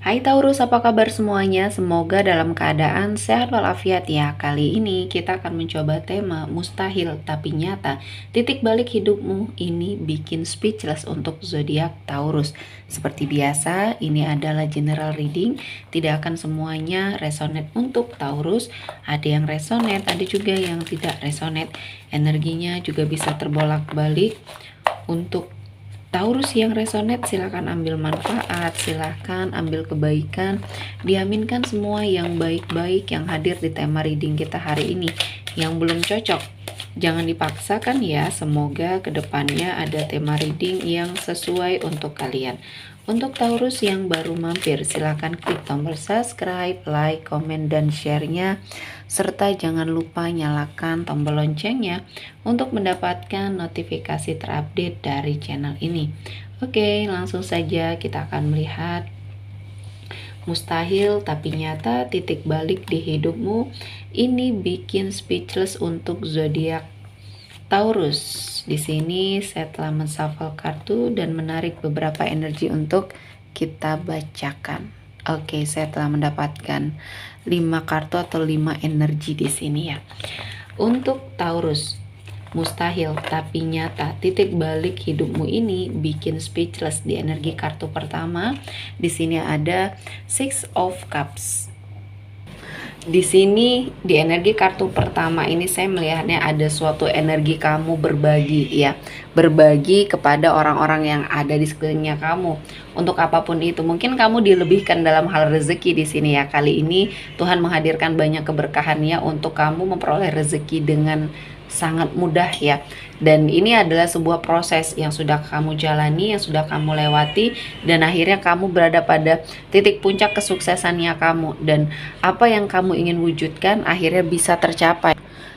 Hai Taurus, apa kabar semuanya? Semoga dalam keadaan sehat walafiat ya. Kali ini kita akan mencoba tema mustahil tapi nyata. Titik balik hidupmu ini bikin speechless untuk zodiak Taurus. Seperti biasa, ini adalah general reading. Tidak akan semuanya resonate untuk Taurus. Ada yang resonate, ada juga yang tidak resonate. Energinya juga bisa terbolak-balik. Untuk Taurus yang resonate silahkan ambil manfaat, silahkan ambil kebaikan, diaminkan semua yang baik-baik yang hadir di tema reading kita hari ini. Yang belum cocok, jangan dipaksakan ya, semoga kedepannya ada tema reading yang sesuai untuk kalian. Untuk Taurus yang baru mampir, silahkan klik tombol subscribe, like, komen, dan share-nya. Serta jangan lupa nyalakan tombol loncengnya untuk mendapatkan notifikasi terupdate dari channel ini. Oke, langsung saja kita akan melihat mustahil tapi nyata titik balik di hidupmu. Ini bikin speechless untuk zodiak Taurus. Di sini saya telah menshuffle kartu dan menarik beberapa energi untuk kita bacakan. Oke, saya telah mendapatkan 5 kartu atau 5 energi di sini ya. Untuk Taurus, mustahil tapi nyata titik balik hidupmu ini bikin speechless. Di energi kartu pertama, di sini ada Six of Cups. Di sini di energi kartu pertama ini saya melihatnya ada suatu energi kamu berbagi ya, berbagi kepada orang-orang yang ada di sekelilingnya kamu untuk apapun itu. Mungkin kamu dilebihkan dalam hal rezeki di sini ya. Kali ini Tuhan menghadirkan banyak keberkahannya untuk kamu memperoleh rezeki dengan sangat mudah ya. Dan ini adalah sebuah proses yang sudah kamu jalani, yang sudah kamu lewati, dan akhirnya kamu berada pada titik puncak kesuksesannya kamu, dan apa yang kamu ingin wujudkan akhirnya bisa tercapai.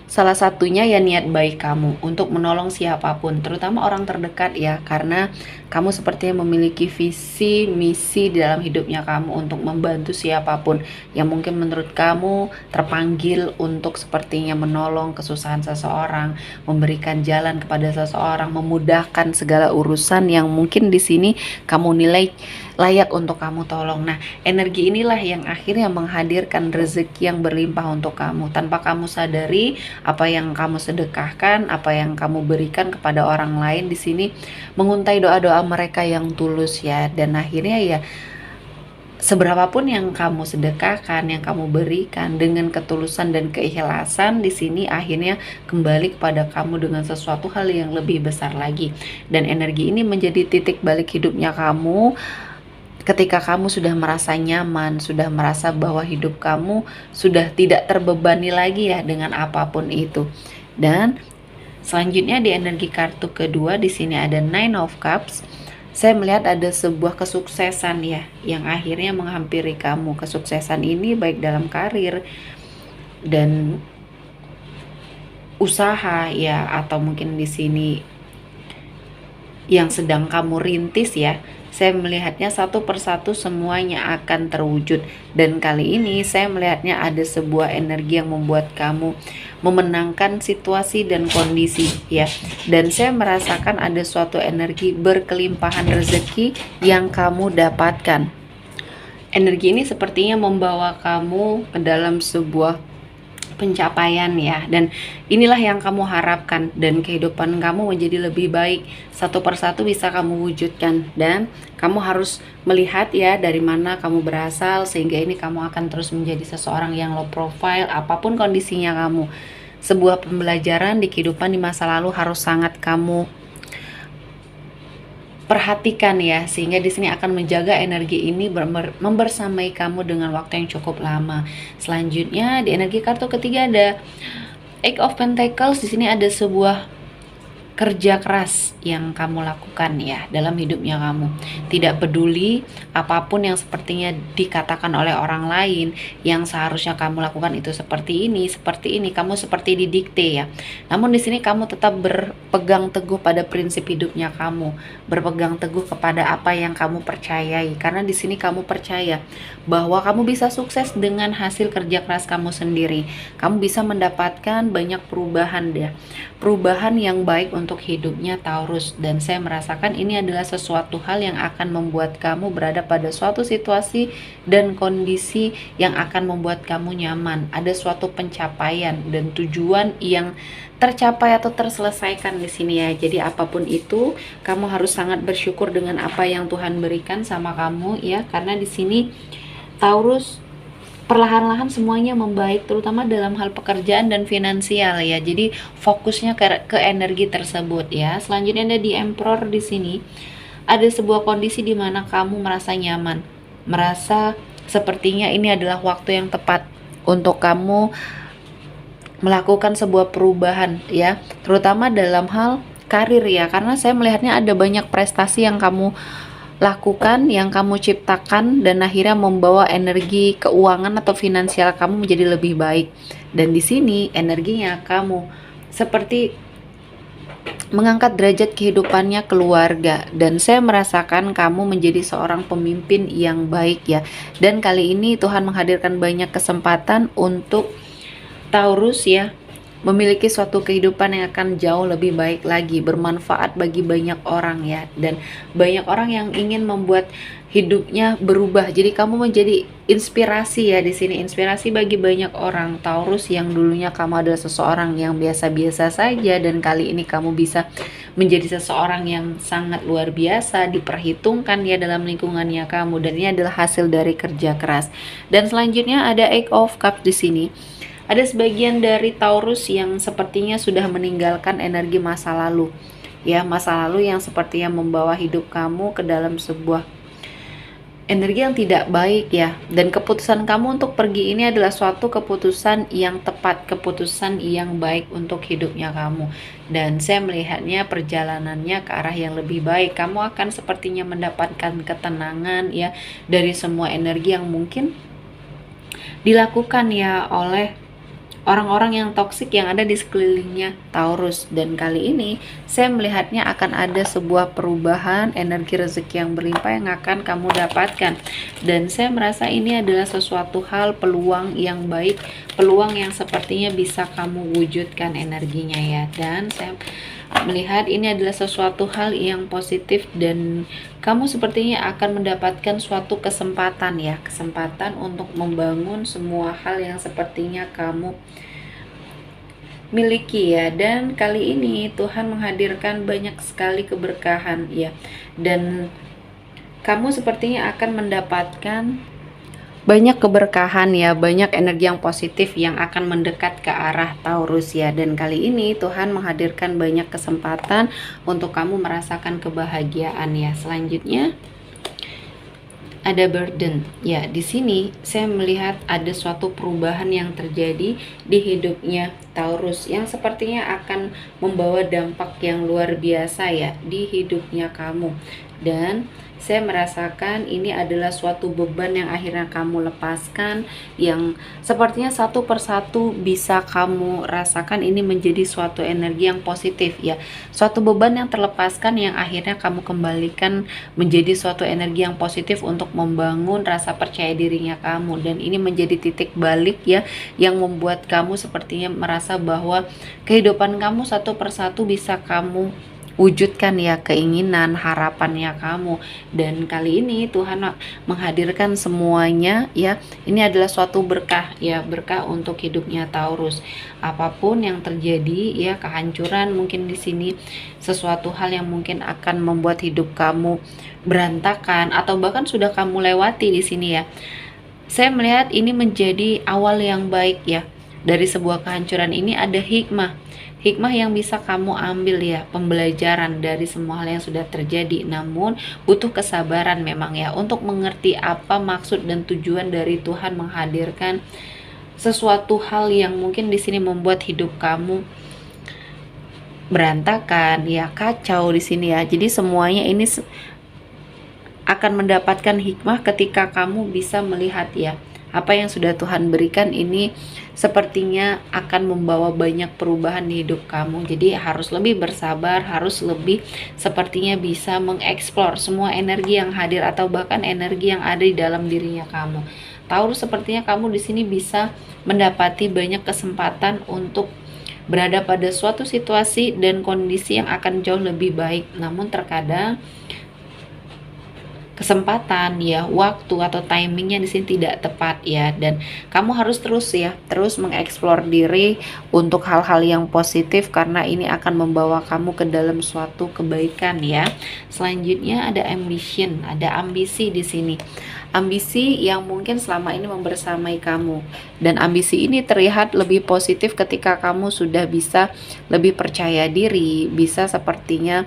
Salah satunya ya niat baik kamu untuk menolong siapapun, terutama orang terdekat ya, karena kamu sepertinya memiliki visi misi di dalam hidupnya kamu untuk membantu siapapun yang mungkin menurut kamu terpanggil untuk sepertinya menolong kesusahan seseorang, memberikan jalan kepada seseorang, memudahkan segala urusan yang mungkin di sini kamu nilai layak untuk kamu tolong. Nah, energi inilah yang akhirnya menghadirkan rezeki yang berlimpah untuk kamu tanpa kamu sadari. Apa yang kamu sedekahkan, apa yang kamu berikan kepada orang lain di sini menguntai doa-doa mereka yang tulus ya. Dan akhirnya ya seberapapun yang kamu sedekahkan, yang kamu berikan dengan ketulusan dan keikhlasan, di sini akhirnya kembali kepada kamu dengan sesuatu hal yang lebih besar lagi. Dan energi ini menjadi titik balik hidupnya kamu. Ketika kamu sudah merasa nyaman, sudah merasa bahwa hidup kamu sudah tidak terbebani lagi ya dengan apapun itu. Dan selanjutnya di energi kartu kedua di sini ada Nine of Cups. Saya melihat ada sebuah kesuksesan ya yang akhirnya menghampiri kamu. Kesuksesan ini baik dalam karir dan usaha ya, atau mungkin di sini yang sedang kamu rintis ya. Saya melihatnya satu persatu semuanya akan terwujud. Dan kali ini saya melihatnya ada sebuah energi yang membuat kamu memenangkan situasi dan kondisi ya. Dan saya merasakan ada suatu energi berkelimpahan rezeki yang kamu dapatkan. Energi ini sepertinya membawa kamu ke dalam sebuah pencapaian ya, dan inilah yang kamu harapkan, dan kehidupan kamu menjadi lebih baik, satu persatu bisa kamu wujudkan. Dan kamu harus melihat ya dari mana kamu berasal, sehingga ini kamu akan terus menjadi seseorang yang low profile apapun kondisinya kamu. Sebuah pembelajaran di kehidupan di masa lalu harus sangat kamu perhatikan ya, sehingga di sini akan menjaga energi ini membersamai kamu dengan waktu yang cukup lama. Selanjutnya di energi kartu ketiga ada Eight of Pentacles. Di sini ada sebuah kerja keras yang kamu lakukan ya dalam hidupnya kamu. Tidak peduli apapun yang sepertinya dikatakan oleh orang lain, yang seharusnya kamu lakukan itu seperti ini, kamu seperti didikte ya. Namun di sini kamu tetap berpegang teguh pada prinsip hidupnya kamu, berpegang teguh kepada apa yang kamu percayai, karena di sini kamu percaya bahwa kamu bisa sukses dengan hasil kerja keras kamu sendiri. Kamu bisa mendapatkan banyak perubahan ya, perubahan yang baik untuk untuk hidupnya Taurus, dan saya merasakan ini adalah sesuatu hal yang akan membuat kamu berada pada suatu situasi dan kondisi yang akan membuat kamu nyaman. Ada suatu pencapaian dan tujuan yang tercapai atau terselesaikan di sini ya. Jadi apapun itu, kamu harus sangat bersyukur dengan apa yang Tuhan berikan sama kamu ya, karena di sini Taurus perlahan-lahan semuanya membaik, terutama dalam hal pekerjaan dan finansial ya. Jadi fokusnya ke energi tersebut ya. Selanjutnya ada di Emperor di sini. Ada sebuah kondisi di mana kamu merasa nyaman, merasa sepertinya ini adalah waktu yang tepat untuk kamu melakukan sebuah perubahan ya, terutama dalam hal karir ya, karena saya melihatnya ada banyak prestasi yang kamu lakukan, yang kamu ciptakan, dan akhirnya membawa energi keuangan atau finansial kamu menjadi lebih baik. Dan di sini energinya kamu seperti mengangkat derajat kehidupannya keluarga, dan saya merasakan kamu menjadi seorang pemimpin yang baik ya. Dan kali ini Tuhan menghadirkan banyak kesempatan untuk Taurus ya, memiliki suatu kehidupan yang akan jauh lebih baik lagi, bermanfaat bagi banyak orang ya, dan banyak orang yang ingin membuat hidupnya berubah. Jadi kamu menjadi inspirasi ya di sini, inspirasi bagi banyak orang Taurus yang dulunya kamu adalah seseorang yang biasa-biasa saja, dan kali ini kamu bisa menjadi seseorang yang sangat luar biasa, diperhitungkan ya dalam lingkungannya kamu, dan ini adalah hasil dari kerja keras. Dan selanjutnya ada Eight of Cups di sini. Ada sebagian dari Taurus yang sepertinya sudah meninggalkan energi masa lalu. Ya, masa lalu yang sepertinya membawa hidup kamu ke dalam sebuah energi yang tidak baik ya. Dan keputusan kamu untuk pergi ini adalah suatu keputusan yang tepat, keputusan yang baik untuk hidupnya kamu. Dan saya melihatnya perjalanannya ke arah yang lebih baik. Kamu akan sepertinya mendapatkan ketenangan ya dari semua energi yang mungkin dilakukan ya oleh orang-orang yang toksik yang ada di sekelilingnya Taurus. Dan kali ini saya melihatnya akan ada sebuah perubahan energi rezeki yang berlimpah yang akan kamu dapatkan, dan saya merasa ini adalah sesuatu hal, peluang yang baik, peluang yang sepertinya bisa kamu wujudkan energinya ya. Dan saya melihat ini adalah sesuatu hal yang positif, dan kamu sepertinya akan mendapatkan suatu kesempatan ya, kesempatan untuk membangun semua hal yang sepertinya kamu miliki ya. Dan kali ini Tuhan menghadirkan banyak sekali keberkahan ya, dan kamu sepertinya akan mendapatkan banyak keberkahan ya, banyak energi yang positif yang akan mendekat ke arah Taurus ya. Dan kali ini Tuhan menghadirkan banyak kesempatan untuk kamu merasakan kebahagiaan ya. Selanjutnya ada burden ya. Di sini saya melihat ada suatu perubahan yang terjadi di hidupnya Taurus yang sepertinya akan membawa dampak yang luar biasa ya di hidupnya kamu. Dan saya merasakan ini adalah suatu beban yang akhirnya kamu lepaskan, yang sepertinya satu persatu bisa kamu rasakan ini menjadi suatu energi yang positif ya. Suatu beban yang terlepaskan yang akhirnya kamu kembalikan menjadi suatu energi yang positif untuk membangun rasa percaya dirinya kamu. Dan ini menjadi titik balik ya, yang membuat kamu sepertinya merasa bahwa kehidupan kamu satu persatu bisa kamu wujudkan ya, keinginan, harapannya kamu. Dan kali ini Tuhan menghadirkan semuanya ya. Ini adalah suatu berkah ya, berkah untuk hidupnya Taurus. Apapun yang terjadi ya, kehancuran mungkin di sini, sesuatu hal yang mungkin akan membuat hidup kamu berantakan atau bahkan sudah kamu lewati di sini ya. Saya melihat ini menjadi awal yang baik ya. Dari sebuah kehancuran ini ada hikmah yang bisa kamu ambil ya, pembelajaran dari semua hal yang sudah terjadi. Namun butuh kesabaran memang ya, untuk mengerti apa maksud dan tujuan dari Tuhan menghadirkan sesuatu hal yang mungkin di sini membuat hidup kamu berantakan ya, kacau di sini ya. Jadi semuanya ini akan mendapatkan hikmah ketika kamu bisa melihat ya, apa yang sudah Tuhan berikan ini sepertinya akan membawa banyak perubahan di hidup kamu. Jadi harus lebih bersabar, harus lebih sepertinya bisa mengeksplor semua energi yang hadir atau bahkan energi yang ada di dalam dirinya kamu. Taurus, sepertinya kamu di sini bisa mendapati banyak kesempatan untuk berada pada suatu situasi dan kondisi yang akan jauh lebih baik. Namun terkadang kesempatan ya, waktu atau timingnya di sini tidak tepat ya, dan kamu harus terus mengeksplor diri untuk hal-hal yang positif karena ini akan membawa kamu ke dalam suatu kebaikan ya. Selanjutnya ada ambition, ada ambisi di sini. Ambisi yang mungkin selama ini membersamai kamu, dan ambisi ini terlihat lebih positif ketika kamu sudah bisa lebih percaya diri, bisa sepertinya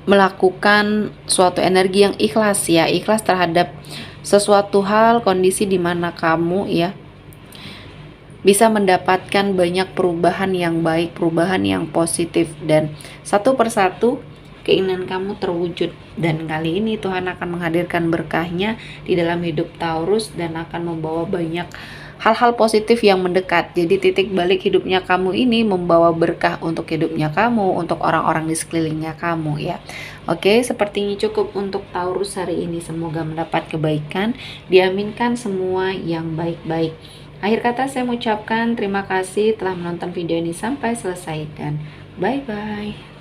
melakukan suatu energi yang ikhlas ya, ikhlas terhadap sesuatu hal, kondisi di mana kamu ya bisa mendapatkan banyak perubahan yang baik, perubahan yang positif, dan satu persatu keinginan kamu terwujud. Dan kali ini Tuhan akan menghadirkan berkahnya di dalam hidup Taurus dan akan membawa banyak hal-hal positif yang mendekat. Jadi titik balik hidupnya kamu ini membawa berkah untuk hidupnya kamu, untuk orang-orang di sekelilingnya kamu ya. Oke, sepertinya cukup untuk Taurus hari ini. Semoga mendapat kebaikan, diaminkan semua yang baik-baik. Akhir kata saya mengucapkan terima kasih telah menonton video ini sampai selesai dan bye-bye.